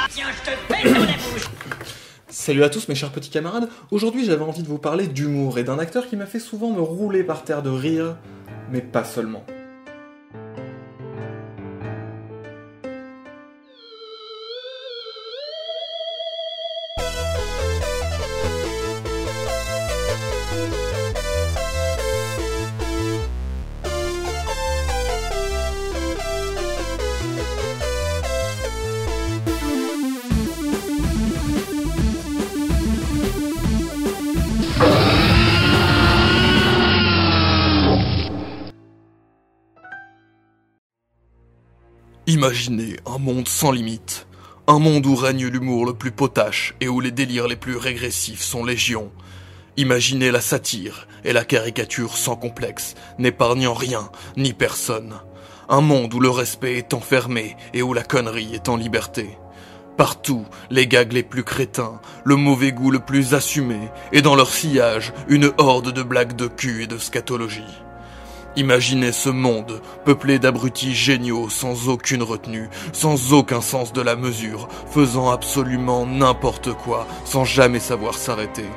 Tiens, je te pète dans la bouche. Salut à tous mes chers petits camarades, aujourd'hui j'avais envie de vous parler d'humour et d'un acteur qui m'a fait souvent me rouler par terre de rire, mais pas seulement. Imaginez un monde sans limite. Un monde où règne l'humour le plus potache et où les délires les plus régressifs sont légion. Imaginez la satire et la caricature sans complexe, n'épargnant rien ni personne. Un monde où le respect est enfermé et où la connerie est en liberté. Partout, les gags les plus crétins, le mauvais goût le plus assumé, et dans leur sillage, une horde de blagues de cul et de scatologie. Imaginez ce monde, peuplé d'abrutis géniaux sans aucune retenue, sans aucun sens de la mesure, faisant absolument n'importe quoi, sans jamais savoir s'arrêter.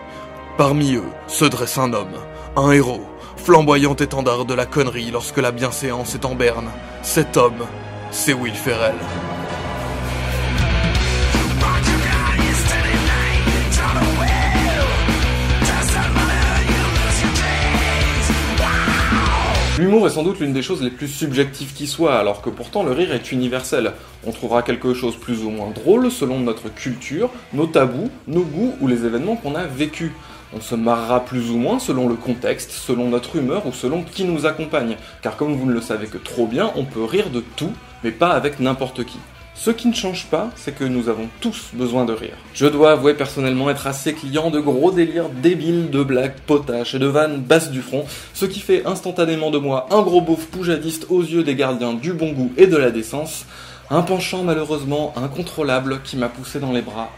Parmi eux se dresse un homme, un héros, flamboyant étendard de la connerie lorsque la bienséance est en berne. Cet homme, c'est Will Ferrell. L'humour est sans doute l'une des choses les plus subjectives qui soit, alors que pourtant le rire est universel. On trouvera quelque chose plus ou moins drôle selon notre culture, nos tabous, nos goûts ou les événements qu'on a vécus. On se marrera plus ou moins selon le contexte, selon notre humeur ou selon qui nous accompagne, car comme vous ne le savez que trop bien, on peut rire de tout, mais pas avec n'importe qui. Ce qui ne change pas, c'est que nous avons tous besoin de rire. Je dois avouer personnellement être assez client de gros délires débiles, de blagues potaches et de vannes basses du front, ce qui fait instantanément de moi un gros beauf poujadiste aux yeux des gardiens du bon goût et de la décence, un penchant malheureusement incontrôlable qui m'a poussé dans les bras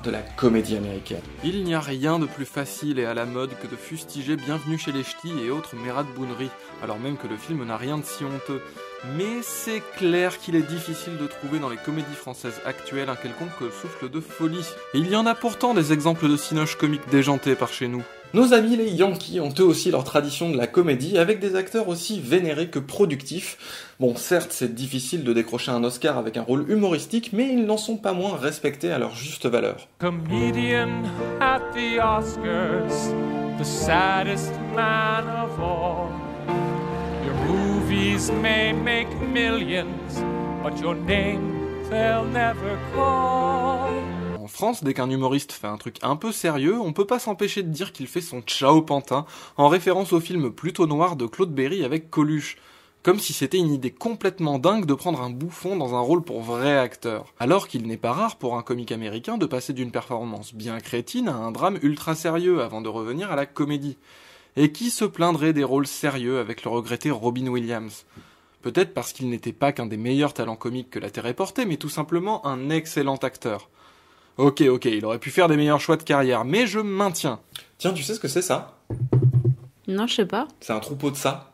de la comédie américaine. Il n'y a rien de plus facile et à la mode que de fustiger Bienvenue chez les Ch'tis et autres mérades-bouneries, alors même que le film n'a rien de si honteux. Mais c'est clair qu'il est difficile de trouver dans les comédies françaises actuelles un quelconque souffle de folie. Et il y en a pourtant des exemples de cinoches comiques déjantés par chez nous. Nos amis les Yankees ont eux aussi leur tradition de la comédie, avec des acteurs aussi vénérés que productifs. Bon, certes, c'est difficile de décrocher un Oscar avec un rôle humoristique, mais ils n'en sont pas moins respectés à leur juste valeur. Comedian at the Oscars, the saddest man of all. Your movies may make millions, but your name they'll never call. En France, dès qu'un humoriste fait un truc un peu sérieux, on peut pas s'empêcher de dire qu'il fait son Ciao Pantin, en référence au film plutôt noir de Claude Berry avec Coluche. Comme si c'était une idée complètement dingue de prendre un bouffon dans un rôle pour vrai acteur. Alors qu'il n'est pas rare pour un comique américain de passer d'une performance bien crétine à un drame ultra sérieux avant de revenir à la comédie. Et qui se plaindrait des rôles sérieux avec le regretté Robin Williams ? Peut-être parce qu'il n'était pas qu'un des meilleurs talents comiques que la Terre ait porté, mais tout simplement un excellent acteur. Ok, il aurait pu faire des meilleurs choix de carrière, mais je maintiens. Tiens, tu sais ce que c'est ça ? Non, je sais pas. C'est un troupeau de ça.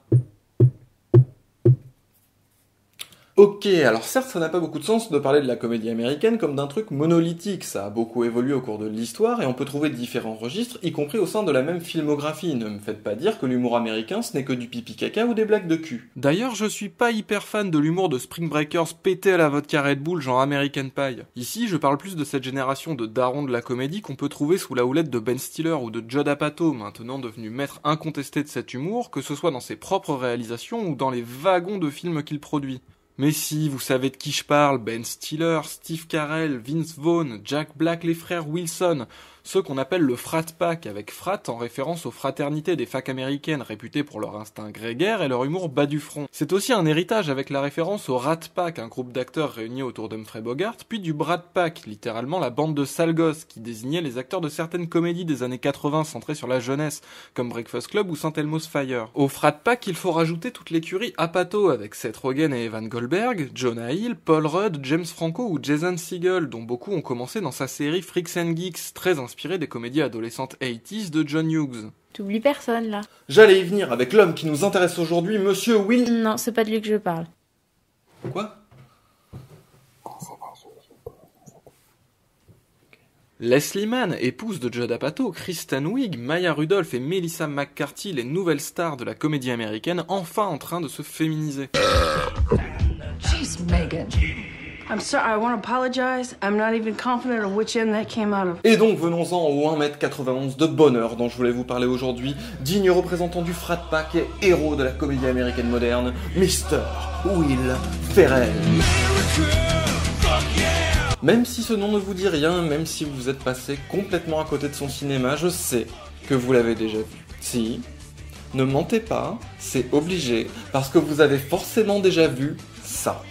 Ok, alors certes ça n'a pas beaucoup de sens de parler de la comédie américaine comme d'un truc monolithique, ça a beaucoup évolué au cours de l'histoire et on peut trouver différents registres, y compris au sein de la même filmographie. Ne me faites pas dire que l'humour américain ce n'est que du pipi caca ou des blagues de cul. D'ailleurs, je suis pas hyper fan de l'humour de Spring Breakers pété à la vodka Red Bull genre American Pie. Ici, je parle plus de cette génération de darons de la comédie qu'on peut trouver sous la houlette de Ben Stiller ou de Judd Apatow, maintenant devenu maître incontesté de cet humour, que ce soit dans ses propres réalisations ou dans les wagons de films qu'il produit. Mais si, vous savez de qui je parle, Ben Stiller, Steve Carell, Vince Vaughn, Jack Black, les frères Wilson, ceux qu'on appelle le frat pack, avec frat en référence aux fraternités des facs américaines réputées pour leur instinct grégaire et leur humour bas du front. C'est aussi un héritage avec la référence au Rat Pack, un groupe d'acteurs réunis autour d'Humphrey Bogart, puis du Brat Pack, littéralement la bande de sales gosses, qui désignait les acteurs de certaines comédies des années 80 centrées sur la jeunesse, comme Breakfast Club ou Saint Elmo's Fire. Au Frat Pack, il faut rajouter toute l'écurie Apatow, avec Seth Rogen et Evan Goldberg, Jonah Hill, Paul Rudd, James Franco ou Jason Segel, dont beaucoup ont commencé dans sa série Freaks and Geeks, très inspirée des comédies adolescentes 80s de John Hughes. T'oublies personne, là. J'allais y venir avec l'homme qui nous intéresse aujourd'hui, Monsieur Will... Non, c'est pas de lui que je parle. Quoi ? Leslie Mann, épouse de Judd Apatow, Kristen Wiig, Maya Rudolph et Melissa McCarthy, les nouvelles stars de la comédie américaine, enfin en train de se féminiser. Jeez, Megan. I'm sorry, I want to apologize. I'm not even confident of which end that came out of. Et donc venons-en au 1m91 de bonheur dont je voulais vous parler aujourd'hui, digne représentant du frat pack et héros de la comédie américaine moderne, Mr. Will Ferrell. Même si ce nom ne vous dit rien, même si vous êtes passé complètement à côté de son cinéma, je sais que vous l'avez déjà vu. Si, ne mentez pas, c'est obligé, parce que vous avez forcément déjà vu ça.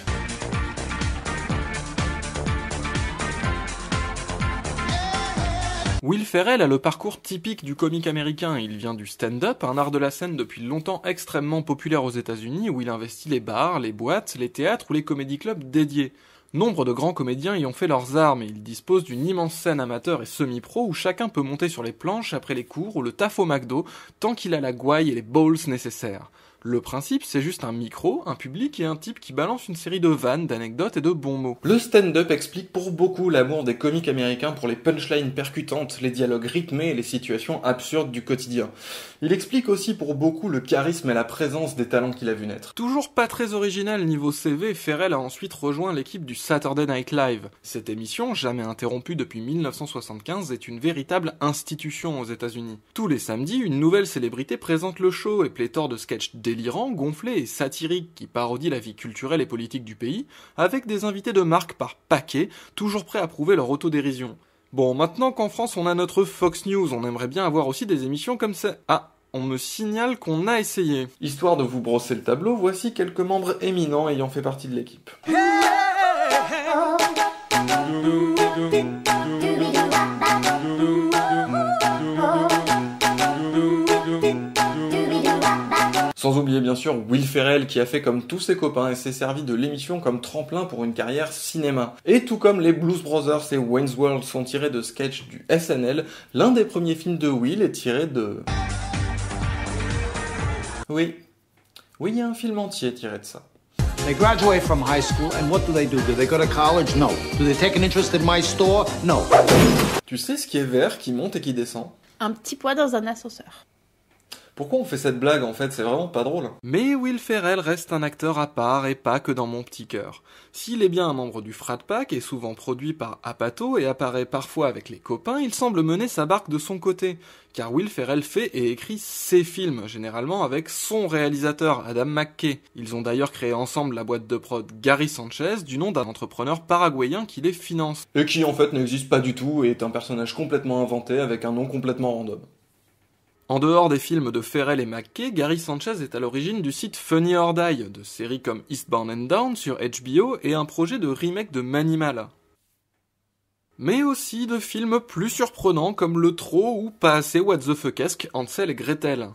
Will Ferrell a le parcours typique du comique américain. Il vient du stand-up, un art de la scène depuis longtemps extrêmement populaire aux États-Unis, où il investit les bars, les boîtes, les théâtres ou les comédie clubs dédiés. Nombre de grands comédiens y ont fait leurs armes et il dispose d'une immense scène amateur et semi-pro où chacun peut monter sur les planches après les cours ou le taf au McDo tant qu'il a la gouaille et les balls nécessaires. Le principe, c'est juste un micro, un public et un type qui balance une série de vannes, d'anecdotes et de bons mots. Le stand-up explique pour beaucoup l'amour des comiques américains pour les punchlines percutantes, les dialogues rythmés et les situations absurdes du quotidien. Il explique aussi pour beaucoup le charisme et la présence des talents qu'il a vu naître. Toujours pas très original niveau CV, Ferrell a ensuite rejoint l'équipe du Saturday Night Live. Cette émission, jamais interrompue depuis 1975, est une véritable institution aux États-Unis. Tous les samedis, une nouvelle célébrité présente le show et pléthore de sketchs délirants, gonflés et satiriques qui parodient la vie culturelle et politique du pays, avec des invités de marque par paquet, toujours prêts à prouver leur autodérision. Bon, maintenant qu'en France on a notre Fox News, on aimerait bien avoir aussi des émissions comme ça. Ah, on me signale qu'on a essayé. Histoire de vous brosser le tableau, voici quelques membres éminents ayant fait partie de l'équipe. Sans oublier bien sûr Will Ferrell qui a fait comme tous ses copains et s'est servi de l'émission comme tremplin pour une carrière cinéma. Et tout comme les Blues Brothers et Wayne's World sont tirés de sketchs du SNL, l'un des premiers films de Will est tiré de... Oui, il y a un film entier tiré de ça. They graduate from high school, and what do? Do they go to college? No. Do they take an interest in my store? No. Tu sais ce qui est vert, qui monte et qui descend? Un petit poids dans un ascenseur. Pourquoi on fait cette blague en fait? C'est vraiment pas drôle. Mais Will Ferrell reste un acteur à part et pas que dans mon petit cœur. S'il est bien un membre du frat pack et souvent produit par Apatow et apparaît parfois avec les copains, il semble mener sa barque de son côté. Car Will Ferrell fait et écrit ses films, généralement avec son réalisateur, Adam McKay. Ils ont d'ailleurs créé ensemble la boîte de prod Gary Sanchez, du nom d'un entrepreneur paraguayen qui les finance. Et qui en fait n'existe pas du tout et est un personnage complètement inventé avec un nom complètement random. En dehors des films de Ferrell et McKay, Gary Sanchez est à l'origine du site Funny or Die, de séries comme Eastbound and Down sur HBO et un projet de remake de Manimal. Mais aussi de films plus surprenants comme le trop ou pas assez what the fuckesque Hansel et Gretel.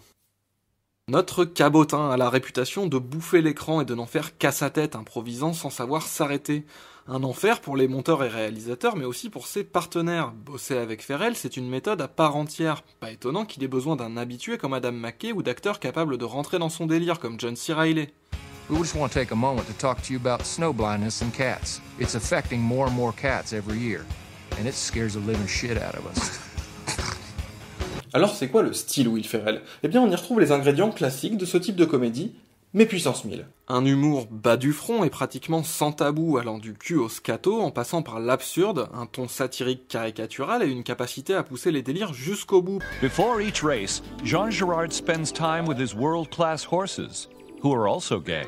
Notre cabotin a la réputation de bouffer l'écran et de n'en faire qu'à sa tête, improvisant sans savoir s'arrêter. Un enfer pour les monteurs et réalisateurs, mais aussi pour ses partenaires. Bosser avec Ferrell, c'est une méthode à part entière. Pas étonnant qu'il ait besoin d'un habitué comme Adam McKay ou d'acteurs capables de rentrer dans son délire comme John C. Reilly. We just want to take a moment to talk to you about snow blindness in cats. It's affecting more and more cats every year, and it scares the living shit out of us. Alors c'est quoi le style Will Ferrell? Eh bien on y retrouve les ingrédients classiques de ce type de comédie, mais puissance 1000. Un humour bas du front et pratiquement sans tabou, allant du cul au scato, en passant par l'absurde, un ton satirique caricatural et une capacité à pousser les délires jusqu'au bout. Before each race, Jean Girard spends time with his world-class horses, who are also gay.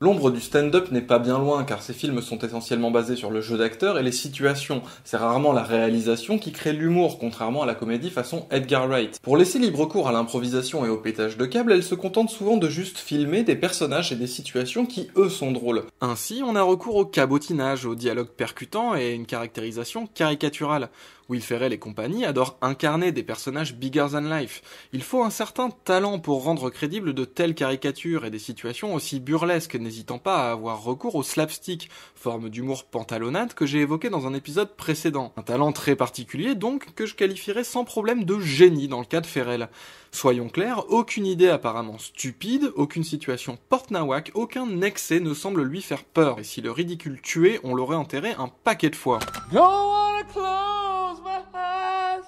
L'ombre du stand-up n'est pas bien loin car ces films sont essentiellement basés sur le jeu d'acteur et les situations. C'est rarement la réalisation qui crée l'humour, contrairement à la comédie façon Edgar Wright. Pour laisser libre cours à l'improvisation et au pétage de câbles, elle se contente souvent de juste filmer des personnages et des situations qui, eux, sont drôles. Ainsi, on a recours au cabotinage, au dialogue percutant et une caractérisation caricaturale. Will Ferrell et compagnie adorent incarner des personnages bigger than life. Il faut un certain talent pour rendre crédibles de telles caricatures et des situations aussi burlesques, n'hésitant pas à avoir recours au slapstick, forme d'humour pantalonnade que j'ai évoqué dans un épisode précédent. Un talent très particulier donc, que je qualifierais sans problème de génie dans le cas de Ferrell. Soyons clairs, aucune idée apparemment stupide, aucune situation porte-nawak, aucun excès ne semble lui faire peur, et si le ridicule tuait, on l'aurait enterré un paquet de fois. Don't wanna close my eyes,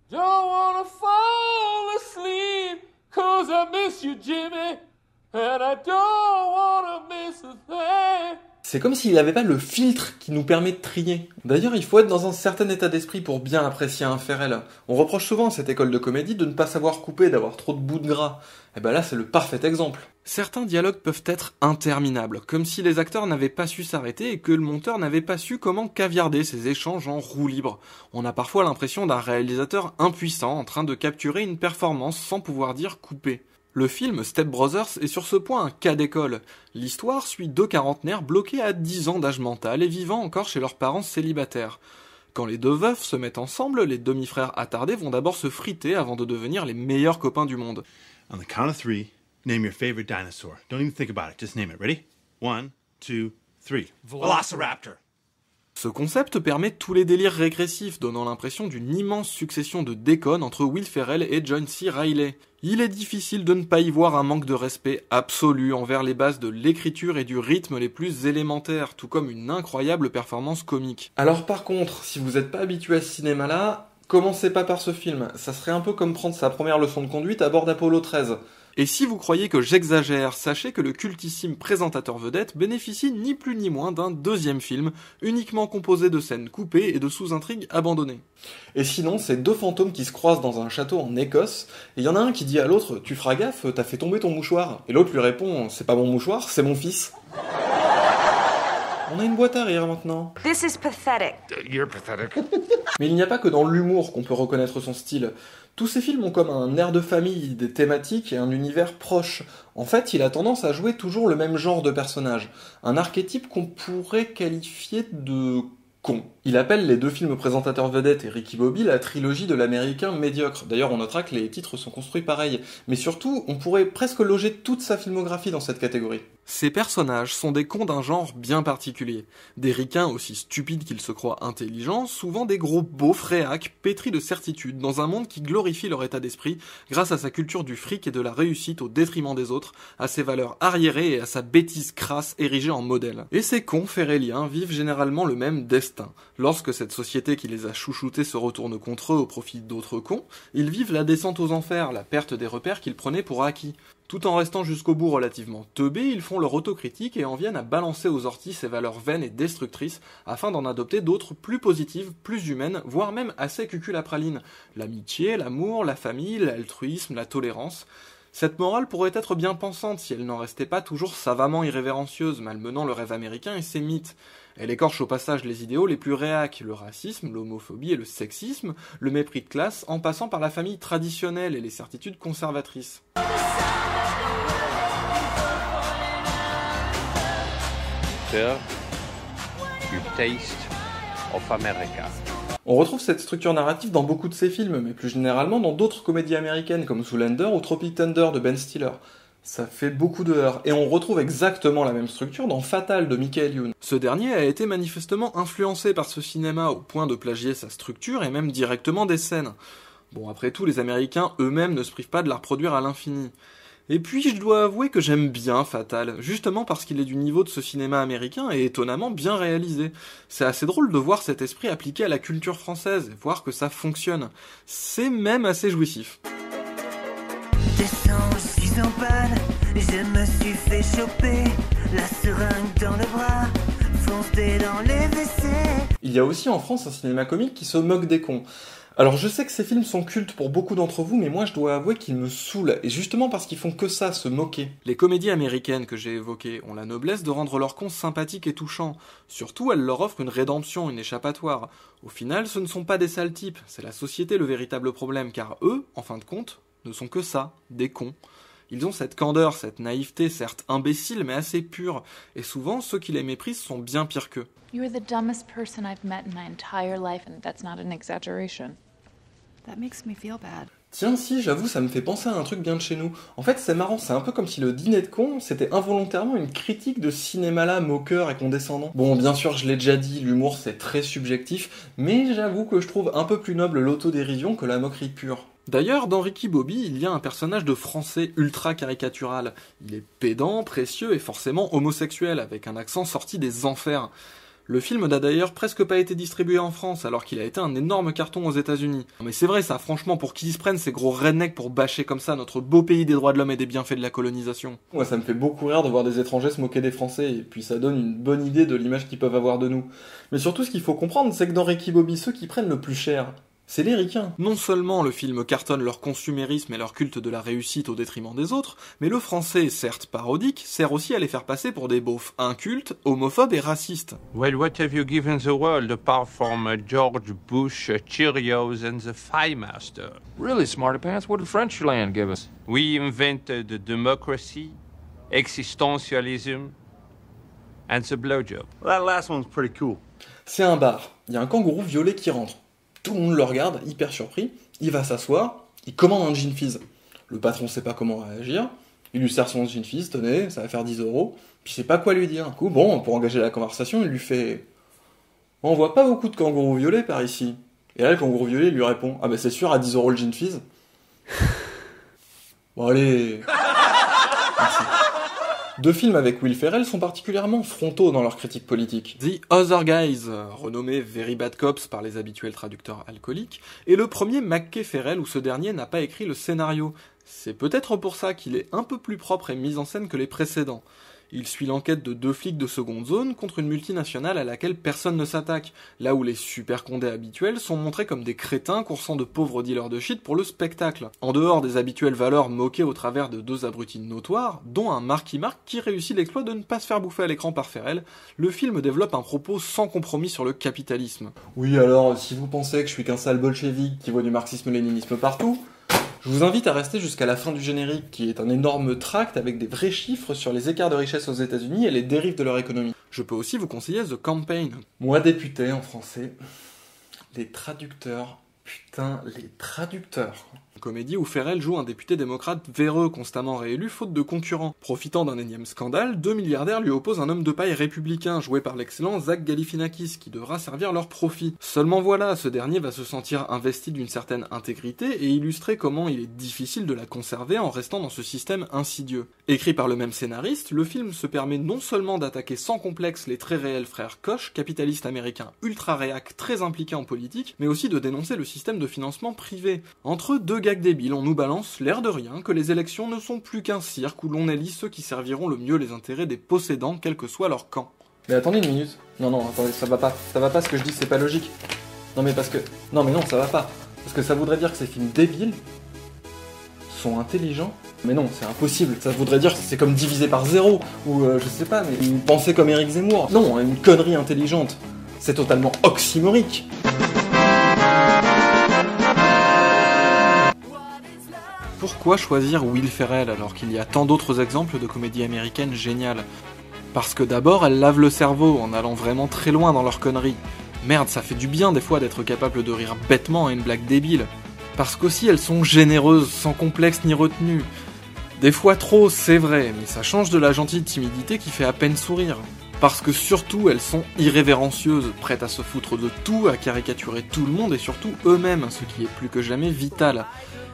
don't wanna fall asleep, 'cause I miss you, Jimmy, and I don't wanna miss a thing. C'est comme s'il n'avait pas le filtre qui nous permet de trier. D'ailleurs, il faut être dans un certain état d'esprit pour bien apprécier un Ferrell. On reproche souvent à cette école de comédie de ne pas savoir couper, d'avoir trop de bouts de gras. Et ben là, c'est le parfait exemple. Certains dialogues peuvent être interminables, comme si les acteurs n'avaient pas su s'arrêter et que le monteur n'avait pas su comment caviarder ces échanges en roue libre. On a parfois l'impression d'un réalisateur impuissant en train de capturer une performance sans pouvoir dire couper. Le film Step Brothers est sur ce point un cas d'école. L'histoire suit deux quarantenaires bloqués à 10 ans d'âge mental et vivant encore chez leurs parents célibataires. Quand les deux veufs se mettent ensemble, les demi-frères attardés vont d'abord se friter avant de devenir les meilleurs copains du monde. On the count of 3, name your favorite dinosaur. Don't even think about it, just name it. Ready? 1, 2, 3. Velociraptor! Ce concept permet tous les délires régressifs, donnant l'impression d'une immense succession de déconnes entre Will Ferrell et John C. Reilly. Il est difficile de ne pas y voir un manque de respect absolu envers les bases de l'écriture et du rythme les plus élémentaires, tout comme une incroyable performance comique. Alors par contre, si vous n'êtes pas habitué à ce cinéma-là, commencez pas par ce film. Ça serait un peu comme prendre sa première leçon de conduite à bord d'Apollo 13. Et si vous croyez que j'exagère, sachez que le cultissime présentateur vedette bénéficie ni plus ni moins d'un deuxième film, uniquement composé de scènes coupées et de sous-intrigues abandonnées. Et sinon, c'est deux fantômes qui se croisent dans un château en Écosse, et il y en a un qui dit à l'autre « Tu feras gaffe, t'as fait tomber ton mouchoir », et l'autre lui répond « C'est pas mon mouchoir, c'est mon fils ». On a une boîte à rire maintenant. This is pathetic. You're pathetic. Mais il n'y a pas que dans l'humour qu'on peut reconnaître son style. Tous ces films ont comme un air de famille, des thématiques et un univers proche. En fait, il a tendance à jouer toujours le même genre de personnage. Un archétype qu'on pourrait qualifier de con. Il appelle les deux films présentateurs vedettes et Ricky Bobby la trilogie de l'américain médiocre. D'ailleurs, on notera que les titres sont construits pareil. Mais surtout, on pourrait presque loger toute sa filmographie dans cette catégorie. Ces personnages sont des cons d'un genre bien particulier. Des ricains aussi stupides qu'ils se croient intelligents, souvent des gros beaufs réacs pétris de certitude dans un monde qui glorifie leur état d'esprit grâce à sa culture du fric et de la réussite au détriment des autres, à ses valeurs arriérées et à sa bêtise crasse érigée en modèle. Et ces cons ferrelliens vivent généralement le même destin. Lorsque cette société qui les a chouchoutés se retourne contre eux au profit d'autres cons, ils vivent la descente aux enfers, la perte des repères qu'ils prenaient pour acquis. Tout en restant jusqu'au bout relativement teubés, ils font leur autocritique et en viennent à balancer aux orties ces valeurs vaines et destructrices afin d'en adopter d'autres plus positives, plus humaines, voire même assez cucul-à-praline. L'amitié, l'amour, la famille, l'altruisme, la tolérance. Cette morale pourrait être bien pensante si elle n'en restait pas toujours savamment irrévérencieuse, malmenant le rêve américain et ses mythes. Elle écorche au passage les idéaux les plus réacs, le racisme, l'homophobie et le sexisme, le mépris de classe, en passant par la famille traditionnelle et les certitudes conservatrices. Du taste of America. On retrouve cette structure narrative dans beaucoup de ses films, mais plus généralement dans d'autres comédies américaines comme Zoolander ou Tropic Thunder de Ben Stiller. Ça fait beaucoup de heurts, et on retrouve exactement la même structure dans Fatal de Michael Youn. Ce dernier a été manifestement influencé par ce cinéma au point de plagier sa structure et même directement des scènes. Bon, après tout, les Américains eux-mêmes ne se privent pas de la reproduire à l'infini. Et puis, je dois avouer que j'aime bien Fatal, justement parce qu'il est du niveau de ce cinéma américain et étonnamment bien réalisé. C'est assez drôle de voir cet esprit appliqué à la culture française, et voir que ça fonctionne. C'est même assez jouissif. Descends, je suis en panne, je me suis fait choper, la seringue dans le bras, foncé dans les WC. Il y a aussi en France un cinéma comique qui se moque des cons. Alors je sais que ces films sont cultes pour beaucoup d'entre vous, mais moi je dois avouer qu'ils me saoulent, et justement parce qu'ils font que ça, se moquer. Les comédies américaines que j'ai évoquées ont la noblesse de rendre leurs cons sympathiques et touchants. Surtout, elles leur offrent une rédemption, une échappatoire. Au final, ce ne sont pas des sales types, c'est la société le véritable problème, car eux, en fin de compte, ne sont que ça, des cons. Ils ont cette candeur, cette naïveté, certes imbécile, mais assez pure. Et souvent, ceux qui les méprisent sont bien pires qu'eux. You are the dumbest person I've met in my entire life, and that's not an exaggeration. That makes me feel bad. Tiens, si, j'avoue, ça me fait penser à un truc bien de chez nous. En fait, c'est marrant, c'est un peu comme si le dîner de cons, c'était involontairement une critique de ce cinéma-là moqueur et condescendant. Bon, bien sûr, je l'ai déjà dit, l'humour c'est très subjectif, mais j'avoue que je trouve un peu plus noble l'autodérision que la moquerie pure. D'ailleurs, dans Ricky Bobby, il y a un personnage de français ultra caricatural. Il est pédant, précieux et forcément homosexuel, avec un accent sorti des enfers. Le film n'a d'ailleurs presque pas été distribué en France, alors qu'il a été un énorme carton aux États-Unis. Mais c'est vrai ça, franchement, pour qui se prennent ces gros rednecks pour bâcher comme ça notre beau pays des droits de l'homme et des bienfaits de la colonisation. Moi, ça me fait beaucoup rire de voir des étrangers se moquer des Français, et puis ça donne une bonne idée de l'image qu'ils peuvent avoir de nous. Mais surtout, ce qu'il faut comprendre, c'est que dans Ricky Bobby, ceux qui prennent le plus cher, c'est les ricains. Non seulement le film cartonne leur consumérisme et leur culte de la réussite au détriment des autres, mais le français, certes parodique, sert aussi à les faire passer pour des beaufs incultes, homophobes et racistes. Well, what have you given the world apart from George Bush, Cheerios and the Pie Master? Really, Smarty Pants, what did Frenchland give us? We invented democracy, existentialism, and the blowjob. Well, that last one's pretty cool. C'est un bar, il y a un kangourou violet qui rentre. Tout le monde le regarde, hyper surpris, il va s'asseoir, il commande un gin fizz. Le patron sait pas comment réagir, il lui sert son gin fizz, tenez, ça va faire 10 €, puis il sait pas quoi lui dire. Du coup, bon, pour engager la conversation, il lui fait « On voit pas beaucoup de kangourous violets par ici. » Et là, le kangourou violet lui répond « Ah bah c'est sûr, à 10 € le gin fizz. » Bon allez. Merci. Deux films avec Will Ferrell sont particulièrement frontaux dans leur critique politique. The Other Guys, renommé Very Bad Cops par les habituels traducteurs alcooliques, et le premier McKay-Ferrell où ce dernier n'a pas écrit le scénario. C'est peut-être pour ça qu'il est un peu plus propre et mis en scène que les précédents. Il suit l'enquête de 2 flics de seconde zone contre une multinationale à laquelle personne ne s'attaque, là où les super condés habituels sont montrés comme des crétins coursant de pauvres dealers de shit pour le spectacle. En dehors des habituelles valeurs moquées au travers de 2 abrutis notoires, dont un Marky Mark qui réussit l'exploit de ne pas se faire bouffer à l'écran par Ferrell, le film développe un propos sans compromis sur le capitalisme. Oui alors, si vous pensez que je suis qu'un sale bolchevique qui voit du marxisme-léninisme partout, je vous invite à rester jusqu'à la fin du générique, qui est un énorme tract avec des vrais chiffres sur les écarts de richesse aux États-Unis et les dérives de leur économie. Je peux aussi vous conseiller The Campaign. Moi député en français, les traducteurs, putain, les traducteurs. Comédie où Ferrell joue un député démocrate véreux, constamment réélu faute de concurrents. Profitant d'un énième scandale, 2 milliardaires lui opposent un homme de paille républicain, joué par l'excellent Zach Galifianakis, qui devra servir leur profit. Seulement voilà, ce dernier va se sentir investi d'une certaine intégrité et illustrer comment il est difficile de la conserver en restant dans ce système insidieux. Écrit par le même scénariste, le film se permet non seulement d'attaquer sans complexe les très réels frères Koch, capitalistes américains ultra réac très impliqués en politique, mais aussi de dénoncer le système de financement privé. Entre 2 gags débiles, on nous balance, l'air de rien, que les élections ne sont plus qu'un cirque où l'on élit ceux qui serviront le mieux les intérêts des possédants, quel que soit leur camp. Mais attendez une minute. Non, attendez, ça va pas ce que je dis, c'est pas logique. Non mais parce que... Non mais non, ça va pas. Parce que ça voudrait dire que ces films débiles sont intelligents. Mais non, c'est impossible. Ça voudrait dire que c'est comme divisé par 0, ou je sais pas, mais penser comme Éric Zemmour. Non, une connerie intelligente. C'est totalement oxymorique. Pourquoi choisir Will Ferrell alors qu'il y a tant d'autres exemples de comédies américaines géniales? Parce que d'abord, elles lavent le cerveau en allant vraiment très loin dans leurs conneries. Merde, ça fait du bien des fois d'être capable de rire bêtement à une blague débile. Parce qu'aussi elles sont généreuses, sans complexe ni retenue. Des fois trop, c'est vrai, mais ça change de la gentille timidité qui fait à peine sourire. Parce que surtout, elles sont irrévérencieuses, prêtes à se foutre de tout, à caricaturer tout le monde et surtout eux-mêmes, ce qui est plus que jamais vital.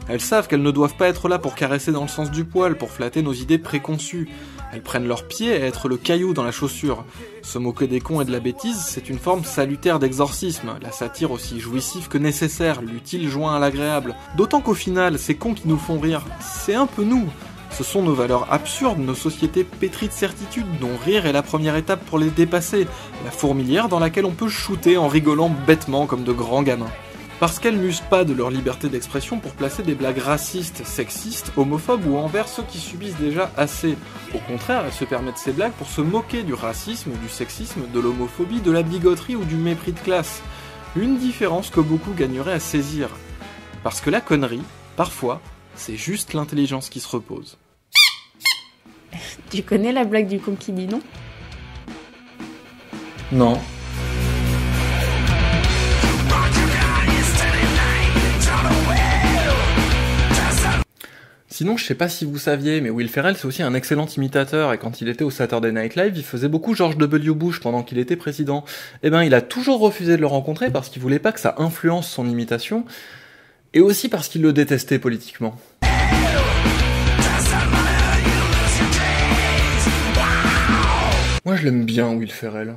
Elles savent qu'elles ne doivent pas être là pour caresser dans le sens du poil, pour flatter nos idées préconçues. Elles prennent leur pied à être le caillou dans la chaussure. Se moquer des cons et de la bêtise, c'est une forme salutaire d'exorcisme, la satire aussi jouissive que nécessaire, l'utile joint à l'agréable. D'autant qu'au final, ces cons qui nous font rire, c'est un peu nous. Ce sont nos valeurs absurdes, nos sociétés pétries de certitudes, dont rire est la première étape pour les dépasser, la fourmilière dans laquelle on peut shooter en rigolant bêtement comme de grands gamins. Parce qu'elles n'usent pas de leur liberté d'expression pour placer des blagues racistes, sexistes, homophobes ou envers ceux qui subissent déjà assez. Au contraire, elles se permettent ces blagues pour se moquer du racisme, du sexisme, de l'homophobie, de la bigoterie ou du mépris de classe. Une différence que beaucoup gagneraient à saisir. Parce que la connerie, parfois, c'est juste l'intelligence qui se repose. Tu connais la blague du con qui dit non? Non. Sinon, je sais pas si vous saviez, mais Will Ferrell, c'est aussi un excellent imitateur, et quand il était au Saturday Night Live, il faisait beaucoup George W. Bush pendant qu'il était président. Eh ben, il a toujours refusé de le rencontrer parce qu'il voulait pas que ça influence son imitation, et aussi parce qu'il le détestait politiquement. Moi, je l'aime bien, Will Ferrell.